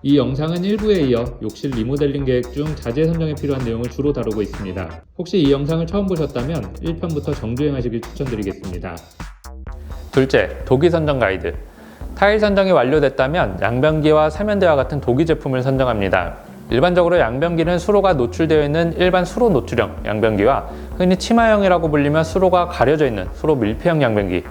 이 영상은 1부에 이어 욕실 리모델링 계획 중 자재 선정에 필요한 내용을 주로 다루고 있습니다. 혹시 이 영상을 처음 보셨다면 1편부터 정주행하시길 추천드리겠습니다. 둘째, 도기 선정 가이드. 타일 선정이 완료됐다면 양변기와 세면대와 같은 도기 제품을 선정합니다. 일반적으로 양변기는 수로가 노출되어 있는 일반 수로 노출형 양변기와 흔히 치마형이라고 불리며 수로가 가려져 있는 수로 밀폐형 양변기,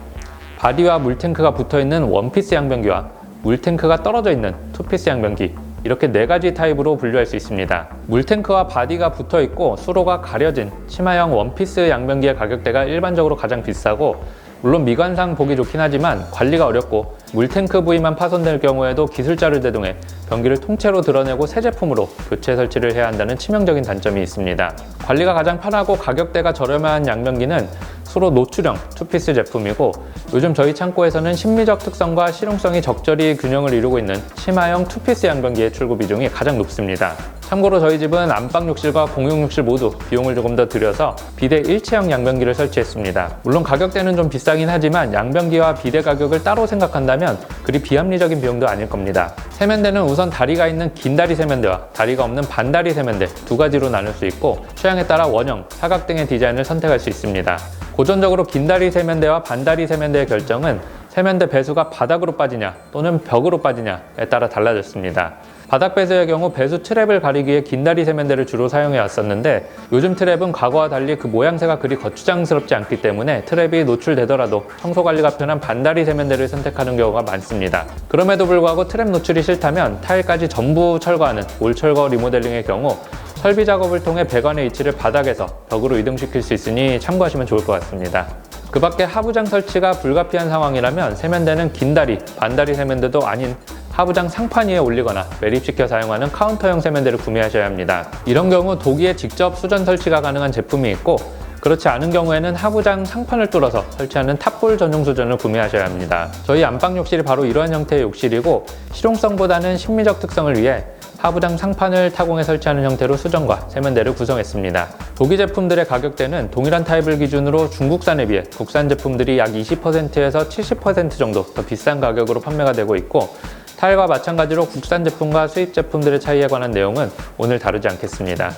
바디와 물탱크가 붙어있는 원피스 양변기와 물탱크가 떨어져 있는 투피스 양변기, 이렇게 4가지 타입으로 분류할 수 있습니다. 물탱크와 바디가 붙어있고 수로가 가려진 치마형 원피스 양변기의 가격대가 일반적으로 가장 비싸고, 물론 미관상 보기 좋긴 하지만 관리가 어렵고 물탱크 부위만 파손될 경우에도 기술자를 대동해 변기를 통째로 드러내고 새 제품으로 교체 설치를 해야 한다는 치명적인 단점이 있습니다. 관리가 가장 편하고 가격대가 저렴한 양변기는 수로 노출형 투피스 제품이고, 요즘 저희 창고에서는 심미적 특성과 실용성이 적절히 균형을 이루고 있는 치마형 투피스 양변기의 출고 비중이 가장 높습니다. 참고로 저희 집은 안방 욕실과 공용 욕실 모두 비용을 조금 더 들여서 비대 일체형 양변기를 설치했습니다. 물론 가격대는 좀 비싸긴 하지만 양변기와 비대 가격을 따로 생각한다면 그리 비합리적인 비용도 아닐 겁니다. 세면대는 우선 다리가 있는 긴 다리 세면대와 다리가 없는 반다리 세면대 2가지로 나눌 수 있고, 취향에 따라 원형, 사각 등의 디자인을 선택할 수 있습니다. 고전적으로 긴 다리 세면대와 반다리 세면대의 결정은 세면대 배수가 바닥으로 빠지냐 또는 벽으로 빠지냐에 따라 달라졌습니다. 바닥 배수의 경우 배수 트랩을 가리기 위해 긴다리 세면대를 주로 사용해 왔었는데, 요즘 트랩은 과거와 달리 그 모양새가 그리 거추장스럽지 않기 때문에 트랩이 노출되더라도 청소 관리가 편한 반다리 세면대를 선택하는 경우가 많습니다. 그럼에도 불구하고 트랩 노출이 싫다면 타일까지 전부 철거하는 올 철거 리모델링의 경우 설비 작업을 통해 배관의 위치를 바닥에서 벽으로 이동시킬 수 있으니 참고하시면 좋을 것 같습니다. 그 밖에 하부장 설치가 불가피한 상황이라면 세면대는 긴다리, 반다리 세면대도 아닌 하부장 상판 위에 올리거나 매립시켜 사용하는 카운터형 세면대를 구매하셔야 합니다. 이런 경우 도기에 직접 수전 설치가 가능한 제품이 있고, 그렇지 않은 경우에는 하부장 상판을 뚫어서 설치하는 탑볼 전용 수전을 구매하셔야 합니다. 저희 안방 욕실이 바로 이러한 형태의 욕실이고, 실용성보다는 심미적 특성을 위해 하부장 상판을 타공해 설치하는 형태로 수전과 세면대를 구성했습니다. 도기 제품들의 가격대는 동일한 타입을 기준으로 중국산에 비해 국산 제품들이 약 20%에서 70% 정도 더 비싼 가격으로 판매가 되고 있고, 타일과 마찬가지로 국산 제품과 수입 제품들의 차이에 관한 내용은 오늘 다루지 않겠습니다.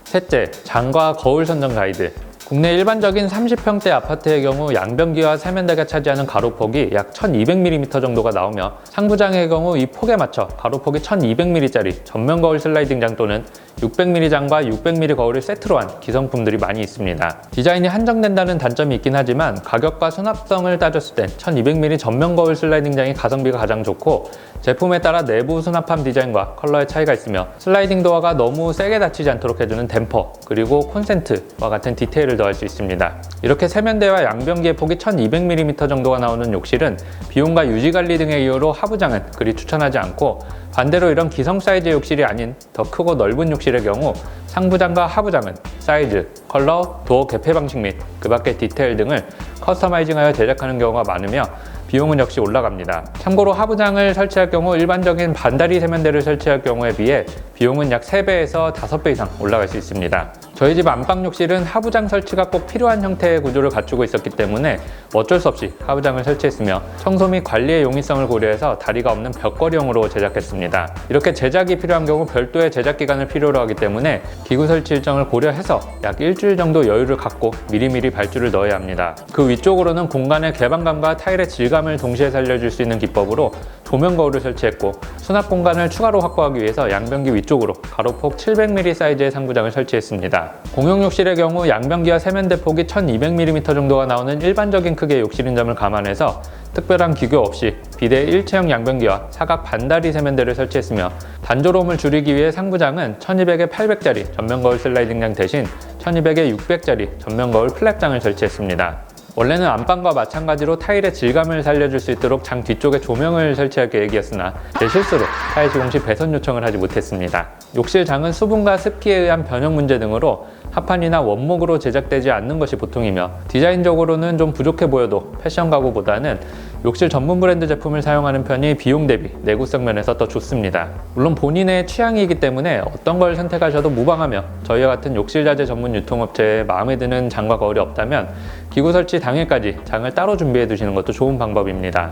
셋째, 장과 거울 선정 가이드. 국내 일반적인 30평대 아파트의 경우 양변기와 세면대가 차지하는 가로폭이 약 1200mm 정도가 나오며, 상부장의 경우 이 폭에 맞춰 가로폭이 1200mm짜리 전면 거울 슬라이딩장 또는 600mm 장과 600mm 거울을 세트로 한 기성품들이 많이 있습니다. 디자인이 한정된다는 단점이 있긴 하지만 가격과 수납성을 따졌을 땐 1200mm 전면 거울 슬라이딩장이 가성비가 가장 좋고, 제품에 따라 내부 수납함 디자인과 컬러의 차이가 있으며 슬라이딩 도어가 너무 세게 닫히지 않도록 해주는 댐퍼, 그리고 콘센트와 같은 디테일을 더할 수 있습니다. 이렇게 세면대와 양변기의 폭이 1200mm 정도가 나오는 욕실은 비용과 유지관리 등의 이유로 하부장은 그리 추천하지 않고, 반대로 이런 기성 사이즈 욕실이 아닌 더 크고 넓은 욕실의 경우 상부장과 하부장은 사이즈, 컬러, 도어 개폐 방식 및 그 밖의 디테일 등을 커스터마이징하여 제작하는 경우가 많으며 비용은 역시 올라갑니다. 참고로 하부장을 설치할 경우 일반적인 반다리 세면대를 설치할 경우에 비해 비용은 약 3배에서 5배 이상 올라갈 수 있습니다. 저희 집 안방 욕실은 하부장 설치가 꼭 필요한 형태의 구조를 갖추고 있었기 때문에 어쩔 수 없이 하부장을 설치했으며, 청소 및 관리의 용이성을 고려해서 다리가 없는 벽걸이형으로 제작했습니다. 이렇게 제작이 필요한 경우 별도의 제작 기간을 필요로 하기 때문에 기구 설치 일정을 고려해서 약 일주일 정도 여유를 갖고 미리미리 발주를 넣어야 합니다. 그 위쪽으로는 공간의 개방감과 타일의 질감을 동시에 살려줄 수 있는 기법으로 조명 거울을 설치했고, 수납 공간을 추가로 확보하기 위해서 양변기 위쪽으로 가로폭 700mm 사이즈의 상부장을 설치했습니다. 공용 욕실의 경우 양변기와 세면대 폭이 1200mm 정도가 나오는 일반적인 크기의 욕실인 점을 감안해서 특별한 기교 없이 비대 일체형 양변기와 사각 반다리 세면대를 설치했으며, 단조로움을 줄이기 위해 상부장은 1200에 800짜리 전면 거울 슬라이딩장 대신 1200에 600짜리 전면 거울 플랩장을 설치했습니다. 원래는 안방과 마찬가지로 타일의 질감을 살려줄 수 있도록 장 뒤쪽에 조명을 설치할 계획이었으나 제 실수로 타일 시공 시 배선 요청을 하지 못했습니다. 욕실 장은 수분과 습기에 의한 변형 문제 등으로 합판이나 원목으로 제작되지 않는 것이 보통이며, 디자인적으로는 좀 부족해 보여도 패션 가구보다는 욕실 전문 브랜드 제품을 사용하는 편이 비용 대비 내구성 면에서 더 좋습니다. 물론 본인의 취향이기 때문에 어떤 걸 선택하셔도 무방하며, 저희와 같은 욕실 자재 전문 유통업체에 마음에 드는 장과 거울이 없다면 기구 설치 당일까지 장을 따로 준비해 두시는 것도 좋은 방법입니다.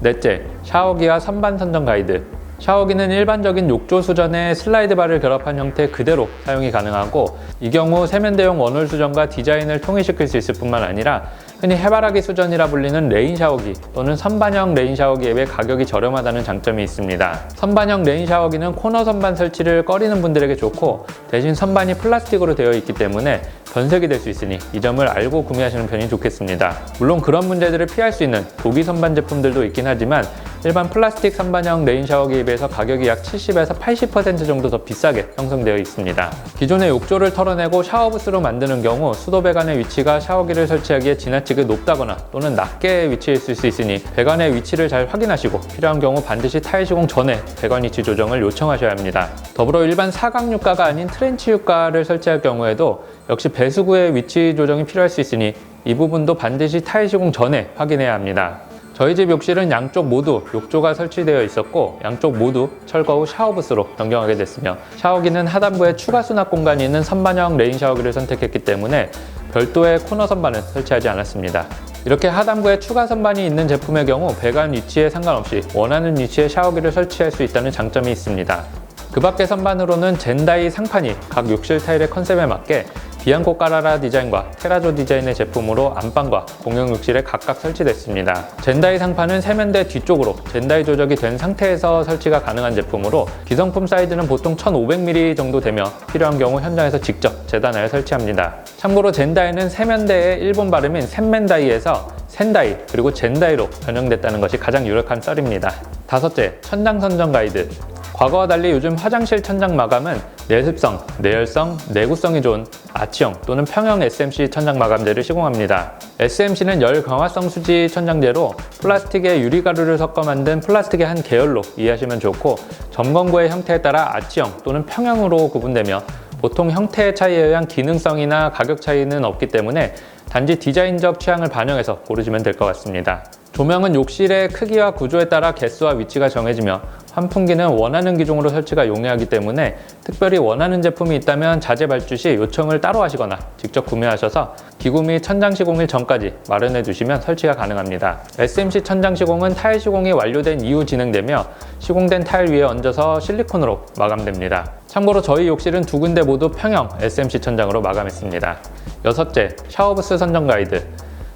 넷째, 샤워기와 선반 선정 가이드. 샤워기는 일반적인 욕조 수전에 슬라이드 바를 결합한 형태 그대로 사용이 가능하고, 이 경우 세면대용 원홀 수전과 디자인을 통일시킬 수 있을 뿐만 아니라 흔히 해바라기 수전이라 불리는 레인 샤워기 또는 선반형 레인 샤워기에 비해 가격이 저렴하다는 장점이 있습니다. 선반형 레인 샤워기는 코너 선반 설치를 꺼리는 분들에게 좋고, 대신 선반이 플라스틱으로 되어 있기 때문에 변색이 될 수 있으니 이 점을 알고 구매하시는 편이 좋겠습니다. 물론 그런 문제들을 피할 수 있는 도기 선반 제품들도 있긴 하지만 일반 플라스틱 선반형 레인 샤워기에 비해서 가격이 약 70에서 80% 정도 더 비싸게 형성되어 있습니다. 기존의 욕조를 털어내고 샤워부스로 만드는 경우 수도 배관의 위치가 샤워기를 설치하기에 지나치게 높다거나 또는 낮게 위치해 있을 수 있으니 배관의 위치를 잘 확인하시고 필요한 경우 반드시 타일 시공 전에 배관 위치 조정을 요청하셔야 합니다. 더불어 일반 사각 육가가 아닌 트렌치 육가를 설치할 경우에도 역시 배수구의 위치 조정이 필요할 수 있으니 이 부분도 반드시 타일 시공 전에 확인해야 합니다. 저희 집 욕실은 양쪽 모두 욕조가 설치되어 있었고 양쪽 모두 철거 후 샤워부스로 변경하게 됐으며, 샤워기는 하단부에 추가 수납 공간이 있는 선반형 레인 샤워기를 선택했기 때문에 별도의 코너 선반은 설치하지 않았습니다. 이렇게 하단부에 추가 선반이 있는 제품의 경우 배관 위치에 상관없이 원하는 위치에 샤워기를 설치할 수 있다는 장점이 있습니다. 그 밖의 선반으로는 젠다이 상판이 각 욕실 타일의 컨셉에 맞게 비앙코 까라라 디자인과 테라조 디자인의 제품으로 안방과 공용 욕실에 각각 설치됐습니다. 젠다이 상판은 세면대 뒤쪽으로 젠다이 조적이 된 상태에서 설치가 가능한 제품으로 기성품 사이즈는 보통 1500mm 정도 되며 필요한 경우 현장에서 직접 재단하여 설치합니다. 참고로 젠다이는 세면대의 일본 발음인 센맨다이에서 센다이 그리고 젠다이로 변형됐다는 것이 가장 유력한 썰입니다. 다섯째, 천장 선정 가이드. 과거와 달리 요즘 화장실 천장 마감은 내습성, 내열성, 내구성이 좋은 아치형 또는 평형 SMC 천장 마감재를 시공합니다. SMC는 열 강화성 수지 천장재로 플라스틱에 유리가루를 섞어 만든 플라스틱의 한 계열로 이해하시면 좋고, 점검구의 형태에 따라 아치형 또는 평형으로 구분되며 보통 형태의 차이에 의한 기능성이나 가격 차이는 없기 때문에 단지 디자인적 취향을 반영해서 고르시면 될 것 같습니다. 조명은 욕실의 크기와 구조에 따라 개수와 위치가 정해지며 환풍기는 원하는 기종으로 설치가 용이하기 때문에 특별히 원하는 제품이 있다면 자재 발주 시 요청을 따로 하시거나 직접 구매하셔서 기구 및 천장 시공일 전까지 마련해 두시면 설치가 가능합니다. SMC 천장 시공은 타일 시공이 완료된 이후 진행되며 시공된 타일 위에 얹어서 실리콘으로 마감됩니다. 참고로 저희 욕실은 두 군데 모두 평형 SMC 천장으로 마감했습니다. 여섯째, 샤워부스 선정 가이드.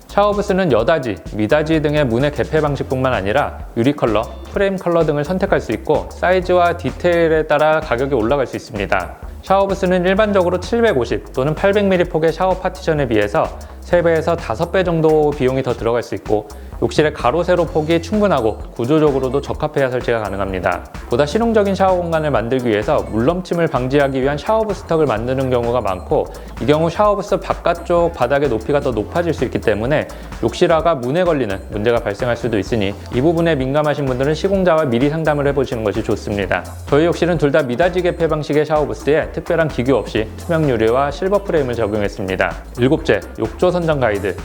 샤워부스는 여다지, 미다지 등의 문의 개폐 방식뿐만 아니라 유리 컬러, 프레임 컬러 등을 선택할 수 있고 사이즈와 디테일에 따라 가격이 올라갈 수 있습니다. 샤워부스는 일반적으로 750 또는 800mm 폭의 샤워 파티션에 비해서 3배에서 5배 정도 비용이 더 들어갈 수 있고, 욕실의 가로 세로 폭이 충분하고 구조적으로도 적합해야 설치가 가능합니다. 보다 실용적인 샤워 공간을 만들기 위해서 물넘침을 방지하기 위한 샤워부스 턱을 만드는 경우가 많고, 이 경우 샤워부스 바깥쪽 바닥의 높이가 더 높아질 수 있기 때문에 욕실화가 문에 걸리는 문제가 발생할 수도 있으니 이 부분에 민감하신 분들은 시공자와 미리 상담을 해보시는 것이 좋습니다. 저희 욕실은 둘 다 미다지 개폐 방식의 샤워부스에 특별한 기교 없이 투명 유리와 실버 프레임을 적용했습니다. 일곱째, 욕조 선정 가이드.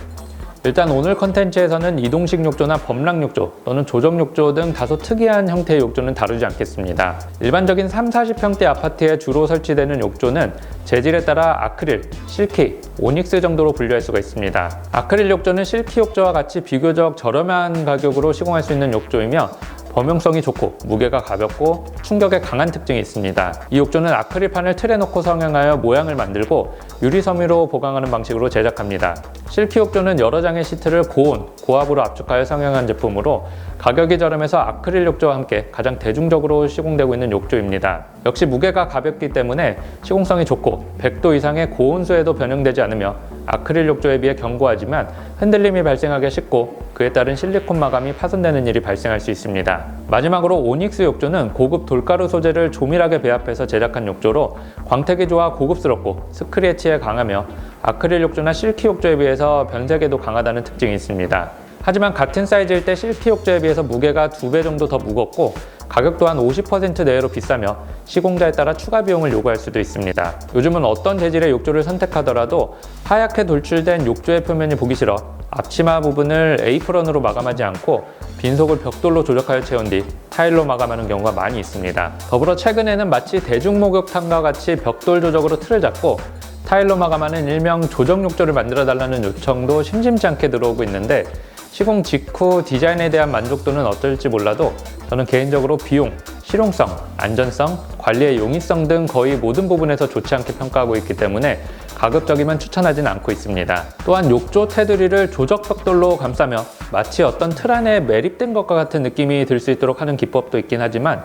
일단 오늘 컨텐츠에서는 이동식 욕조나 범람 욕조 또는 조정 욕조 등 다소 특이한 형태의 욕조는 다루지 않겠습니다. 일반적인 30-40평대 아파트에 주로 설치되는 욕조는 재질에 따라 아크릴, 실키, 오닉스 정도로 분류할 수가 있습니다. 아크릴 욕조는 실키 욕조와 같이 비교적 저렴한 가격으로 시공할 수 있는 욕조이며 범용성이 좋고 무게가 가볍고 충격에 강한 특징이 있습니다. 이 욕조는 아크릴판을 틀에 놓고 성형하여 모양을 만들고 유리 섬유로 보강하는 방식으로 제작합니다. 실키 욕조는 여러 장의 시트를 고온, 고압으로 압축하여 성형한 제품으로 가격이 저렴해서 아크릴 욕조와 함께 가장 대중적으로 시공되고 있는 욕조입니다. 역시 무게가 가볍기 때문에 시공성이 좋고 100도 이상의 고온수에도 변형되지 않으며 아크릴 욕조에 비해 견고하지만 흔들림이 발생하기 쉽고 그에 따른 실리콘 마감이 파손되는 일이 발생할 수 있습니다. 마지막으로 오닉스 욕조는 고급 돌가루 소재를 조밀하게 배합해서 제작한 욕조로 광택이 좋아 고급스럽고 스크래치에 강하며 아크릴 욕조나 실키 욕조에 비해서 변색에도 강하다는 특징이 있습니다. 하지만 같은 사이즈일 때 실키 욕조에 비해서 무게가 2배 정도 더 무겁고 가격 또한 50% 내외로 비싸며 시공자에 따라 추가 비용을 요구할 수도 있습니다. 요즘은 어떤 재질의 욕조를 선택하더라도 하얗게 돌출된 욕조의 표면이 보기 싫어 앞치마 부분을 에이프런으로 마감하지 않고 빈속을 벽돌로 조작하여 채운 뒤 타일로 마감하는 경우가 많이 있습니다. 더불어 최근에는 마치 대중목욕탕과 같이 벽돌 조적으로 틀을 잡고 타일로 마감하는 일명 조정 욕조를 만들어 달라는 요청도 심심치 않게 들어오고 있는데 시공 직후 디자인에 대한 만족도는 어떨지 몰라도 저는 개인적으로 비용, 실용성, 안전성, 관리의 용이성 등 거의 모든 부분에서 좋지 않게 평가하고 있기 때문에 가급적이면 추천하진 않고 있습니다. 또한 욕조 테두리를 조적벽돌로 감싸며 마치 어떤 틀 안에 매립된 것과 같은 느낌이 들 수 있도록 하는 기법도 있긴 하지만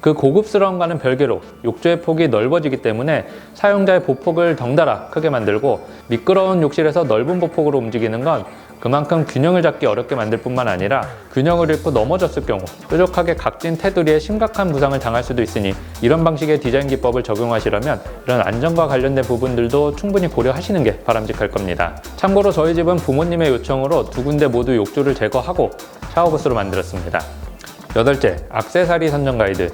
그 고급스러움과는 별개로 욕조의 폭이 넓어지기 때문에 사용자의 보폭을 덩달아 크게 만들고 미끄러운 욕실에서 넓은 보폭으로 움직이는 건 그만큼 균형을 잡기 어렵게 만들 뿐만 아니라 균형을 잃고 넘어졌을 경우 뾰족하게 각진 테두리에 심각한 부상을 당할 수도 있으니 이런 방식의 디자인 기법을 적용하시려면 이런 안전과 관련된 부분들도 충분히 고려하시는 게 바람직할 겁니다. 참고로 저희 집은 부모님의 요청으로 두 군데 모두 욕조를 제거하고 샤워부스로 만들었습니다. 8째, 액세서리 선정 가이드.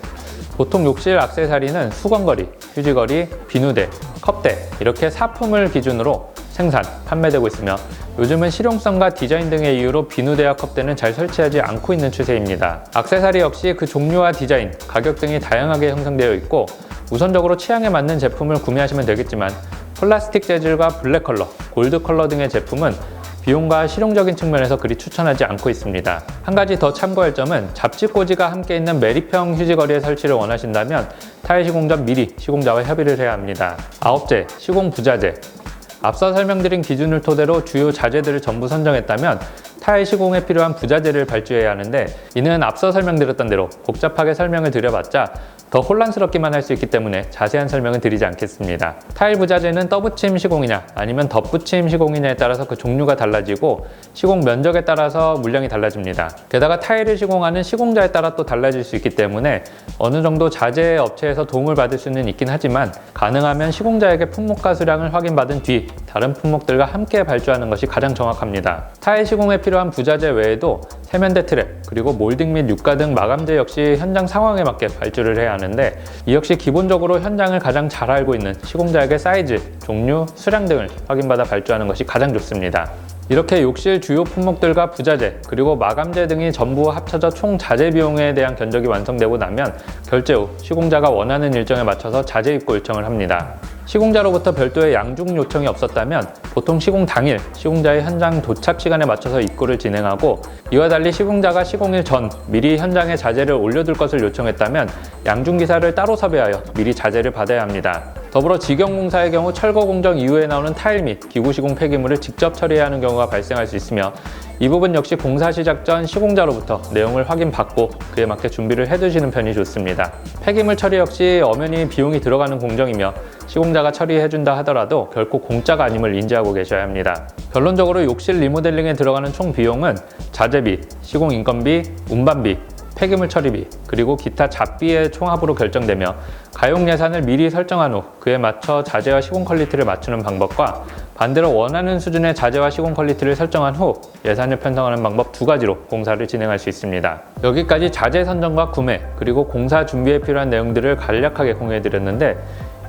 보통 욕실 액세서리는 수건걸이, 휴지걸이, 비누대, 컵대 이렇게 사품을 기준으로 생산, 판매되고 있으며 요즘은 실용성과 디자인 등의 이유로 비누대와 컵대는 잘 설치하지 않고 있는 추세입니다. 액세서리 역시 그 종류와 디자인, 가격 등이 다양하게 형성되어 있고 우선적으로 취향에 맞는 제품을 구매하시면 되겠지만 플라스틱 재질과 블랙 컬러, 골드 컬러 등의 제품은 비용과 실용적인 측면에서 그리 추천하지 않고 있습니다. 한 가지 더 참고할 점은 잡지꽂이가 함께 있는 매립형 휴지거리의 설치를 원하신다면 타일 시공 전 미리 시공자와 협의를 해야 합니다. 9째, 시공 부자재. 앞서 설명드린 기준을 토대로 주요 자재들을 전부 선정했다면 타일 시공에 필요한 부자재를 발주해야 하는데 이는 앞서 설명드렸던 대로 복잡하게 설명을 드려봤자 더 혼란스럽기만 할 수 있기 때문에 자세한 설명은 드리지 않겠습니다. 타일 부자재는 떠붙임 시공이냐 아니면 덧붙임 시공이냐에 따라서 그 종류가 달라지고 시공 면적에 따라서 물량이 달라집니다. 게다가 타일을 시공하는 시공자에 따라 또 달라질 수 있기 때문에 어느 정도 자재 업체에서 도움을 받을 수는 있긴 하지만 가능하면 시공자에게 품목과 수량을 확인받은 뒤 다른 품목들과 함께 발주하는 것이 가장 정확합니다. 타일 시공에 필요한 부자재 외에도 세면대 트랩, 그리고 몰딩 및 육가 등 마감재 역시 현장 상황에 맞게 발주를 해야 하는데 이 역시 기본적으로 현장을 가장 잘 알고 있는 시공자에게 사이즈, 종류, 수량 등을 확인받아 발주하는 것이 가장 좋습니다. 이렇게 욕실 주요 품목들과 부자재, 그리고 마감재 등이 전부 합쳐져 총 자재 비용에 대한 견적이 완성되고 나면 결제 후 시공자가 원하는 일정에 맞춰서 자재 입고 요청을 합니다. 시공자로부터 별도의 양중 요청이 없었다면 보통 시공 당일 시공자의 현장 도착 시간에 맞춰서 입고를 진행하고 이와 달리 시공자가 시공일 전 미리 현장에 자재를 올려둘 것을 요청했다면 양중 기사를 따로 섭외하여 미리 자재를 받아야 합니다. 더불어 직영공사의 경우 철거 공정 이후에 나오는 타일 및 기구 시공 폐기물을 직접 처리해야 하는 경우가 발생할 수 있으며 이 부분 역시 공사 시작 전 시공자로부터 내용을 확인받고 그에 맞게 준비를 해두시는 편이 좋습니다. 폐기물 처리 역시 엄연히 비용이 들어가는 공정이며 시공자가 처리해준다 하더라도 결코 공짜가 아님을 인지하고 계셔야 합니다. 결론적으로 욕실 리모델링에 들어가는 총 비용은 자재비, 시공 인건비, 운반비, 폐기물 처리비, 그리고 기타 잡비의 총합으로 결정되며 가용 예산을 미리 설정한 후 그에 맞춰 자재와 시공 퀄리티를 맞추는 방법과 반대로 원하는 수준의 자재와 시공 퀄리티를 설정한 후 예산을 편성하는 방법 두 가지로 공사를 진행할 수 있습니다. 여기까지 자재 선정과 구매, 그리고 공사 준비에 필요한 내용들을 간략하게 공유해드렸는데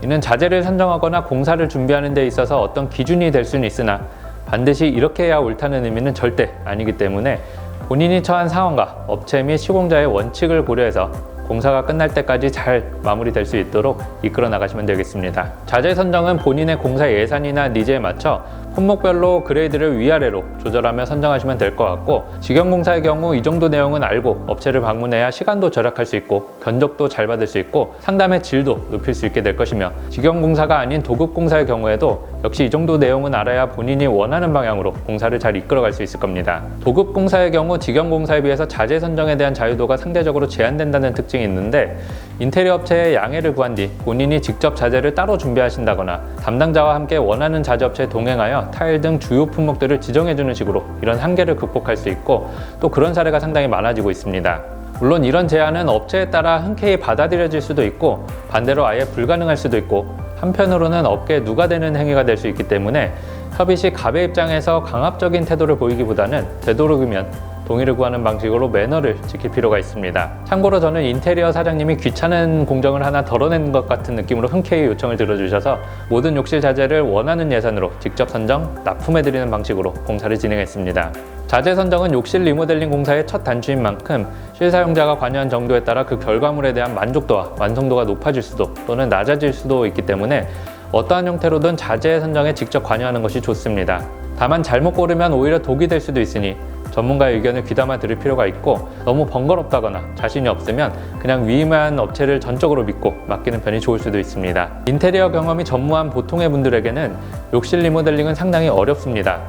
이는 자재를 선정하거나 공사를 준비하는 데 있어서 어떤 기준이 될 수는 있으나 반드시 이렇게 해야 옳다는 의미는 절대 아니기 때문에 본인이 처한 상황과 업체 및 시공자의 원칙을 고려해서 공사가 끝날 때까지 잘 마무리될 수 있도록 이끌어 나가시면 되겠습니다. 자재 선정은 본인의 공사 예산이나 니즈에 맞춰 품목별로 그레이드를 위아래로 조절하며 선정하시면 될 것 같고 직영공사의 경우 이 정도 내용은 알고 업체를 방문해야 시간도 절약할 수 있고 견적도 잘 받을 수 있고 상담의 질도 높일 수 있게 될 것이며 직영공사가 아닌 도급공사의 경우에도 역시 이 정도 내용은 알아야 본인이 원하는 방향으로 공사를 잘 이끌어갈 수 있을 겁니다. 도급공사의 경우 직영공사에 비해서 자재 선정에 대한 자유도가 상대적으로 제한된다는 특징이 있는데 인테리어 업체에 양해를 구한 뒤 본인이 직접 자재를 따로 준비하신다거나 담당자와 함께 원하는 자재 업체에 동행하여 타일 등 주요 품목들을 지정해주는 식으로 이런 한계를 극복할 수 있고 또 그런 사례가 상당히 많아지고 있습니다. 물론 이런 제안은 업체에 따라 흔쾌히 받아들여질 수도 있고 반대로 아예 불가능할 수도 있고 한편으로는 업계에 누가 되는 행위가 될 수 있기 때문에 협의 시 갑의 입장에서 강압적인 태도를 보이기보다는 되도록이면 동의를 구하는 방식으로 매너를 지킬 필요가 있습니다. 참고로 저는 인테리어 사장님이 귀찮은 공정을 하나 덜어낸 것 같은 느낌으로 흔쾌히 요청을 들어주셔서 모든 욕실 자재를 원하는 예산으로 직접 선정, 납품해드리는 방식으로 공사를 진행했습니다. 자재 선정은 욕실 리모델링 공사의 첫 단추인 만큼 실사용자가 관여한 정도에 따라 그 결과물에 대한 만족도와 완성도가 높아질 수도 또는 낮아질 수도 있기 때문에 어떠한 형태로든 자재 선정에 직접 관여하는 것이 좋습니다. 다만 잘못 고르면 오히려 독이 될 수도 있으니 전문가의 의견을 귀담아 들을 필요가 있고, 너무 번거롭다거나 자신이 없으면 그냥 위임한 업체를 전적으로 믿고 맡기는 편이 좋을 수도 있습니다. 인테리어 경험이 전무한 보통의 분들에게는 욕실 리모델링은 상당히 어렵습니다.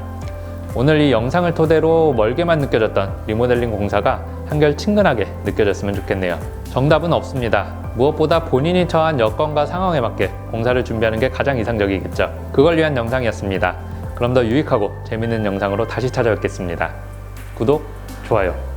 오늘 이 영상을 토대로 멀게만 느껴졌던 리모델링 공사가 한결 친근하게 느껴졌으면 좋겠네요. 정답은 없습니다. 무엇보다 본인이 처한 여건과 상황에 맞게 공사를 준비하는 게 가장 이상적이겠죠. 그걸 위한 영상이었습니다. 그럼 더 유익하고 재밌는 영상으로 다시 찾아뵙겠습니다. 구독, 좋아요.